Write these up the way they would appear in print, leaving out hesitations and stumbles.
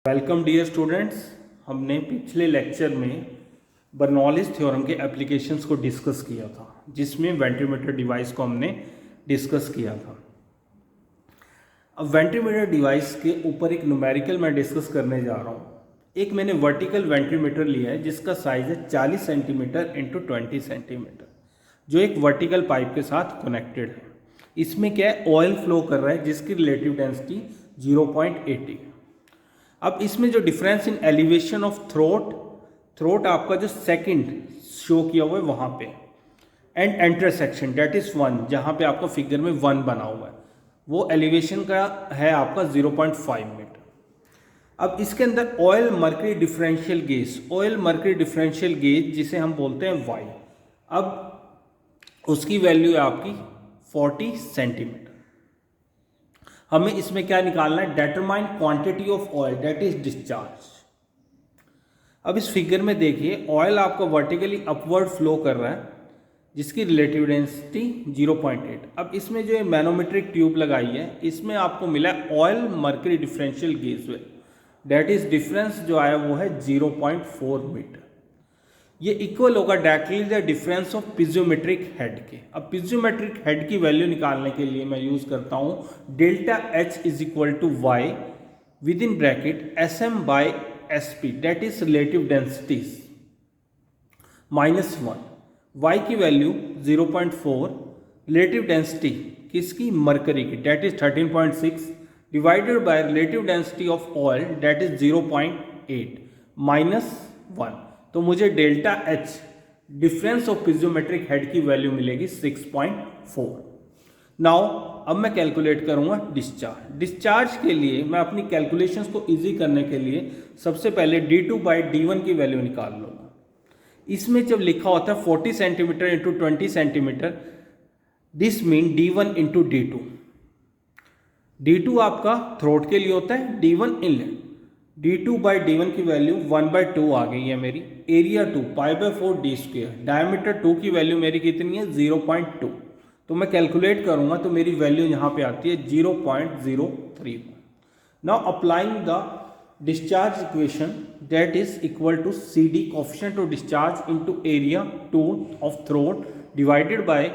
Welcome dear students. हमने पिछले lecture में बर्नौलीज थ्योरम के एप्लीकेशंस को डिस्कस किया था, जिसमें वेंट्रीमीटर डिवाइस को हमने डिस्कस किया था। अब वेंट्रीमीटर डिवाइस के ऊपर एक न्यूमेरिकल मैं डिस्कस करने जा रहा हूँ। एक मैंने वर्टिकल वेंट्रीमीटर लिया है जिसका साइज है 40 सेंटीमीटर इंटू 20 सेंटीमीटर, जो एक वर्टिकल पाइप के साथ कनेक्टेड है। इसमें क्या है, ऑयल फ्लो कर रहा है जिसकी रिलेटिव डेंसिटी 0.80। अब इसमें जो difference in elevation of throat आपका जो सेकंड शो किया हुआ है वहाँ पे, एंड इंटरसेक्शन डेट इज 1, जहाँ पे आपका फिगर में 1 बना हुआ है, वो एलिवेशन का है आपका 0.5 मीटर। अब इसके अंदर ऑयल मर्करी डिफरेंशियल गेज जिसे हम बोलते हैं वाई, अब उसकी वैल्यू है आपकी 40 सेंटीमीटर। हमें इसमें क्या निकालना है, determine quantity of oil that is discharge. अब इस फिगर में देखिए, ऑयल आपका वर्टिकली अपवर्ड फ्लो कर रहा है जिसकी रिलेटिव डेंसिटी 0.8। अब इसमें जो मैनोमेट्रिक ट्यूब लगाई है, इसमें आपको मिला oil mercury differential gauge that is difference जो आया वो है 0.4 मीटर। ये इक्वल होगा directly the difference of piezometric head के। अब पिज्योमेट्रिक हेड की वैल्यू निकालने के लिए मैं यूज करता हूं delta H is equal to Y with in bracket S M by S P that is relative densities -1। Y की वैल्यू 0.4, रिलेटिव डेंसिटी किसकी, मरकरी की, that is 13.6 divided by relative density of oil that is 0.8 -1। तो मुझे delta H difference of piezometric head की value मिलेगी 6.4। Now अब मैं calculate करूंगा डिस्चार्ज के लिए। मैं अपनी कैलकुलेशंस को इजी करने के लिए सबसे पहले d2/d1 की वैल्यू निकाल लूंगा। इसमें जब लिखा होता है 40 centimetre into 20 centimetre, this mean d1 into d2। d2 आपका थ्रोट के लिए होता है, d1 इनलेट। d2/d1 की वैल्यू 1/2 आ गई है मेरी। Area 2 π/4 d²। डायमीटर 2 की वैल्यू मेरी कितनी है, 0.2। तो मैं कैलकुलेट करूंगा तो मेरी वैल्यू यहाँ पे आती है 0.031। Now applying the discharge equation that is equal to CD coefficient of discharge into area 2 of throat divided by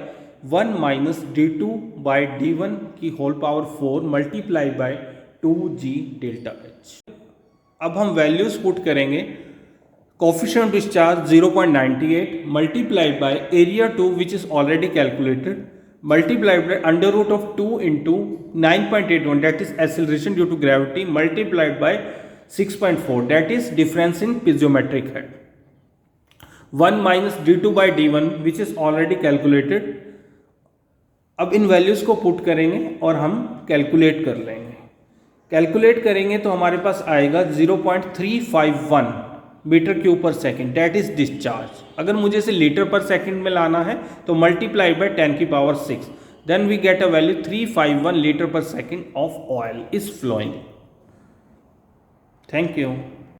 1 minus d2/d1 की whole power 4 multiply by 2g delta H. अब हम वैल्यूज पुट करेंगे। Coefficient of discharge 0.98 multiplied by area 2 which is already calculated multiplied by under root of 2 into 9.81 that is acceleration due to gravity multiplied by 6.4 date is difference in piezometric head. 1 minus d2/d1 which is already calculated. अब इन values को put करेंगे और हम calculate कर लेंगे। Calculate करेंगे तो हमारे पास आएगा 0.351 मीटर क्यूब पर सेकेंड डेट इज डिस्चार्ज। अगर मुझे इसे लीटर पर सेकेंड में लाना है तो multiply by 10⁶, then we get a value 351 litre पर second of oil is flowing. Thank you.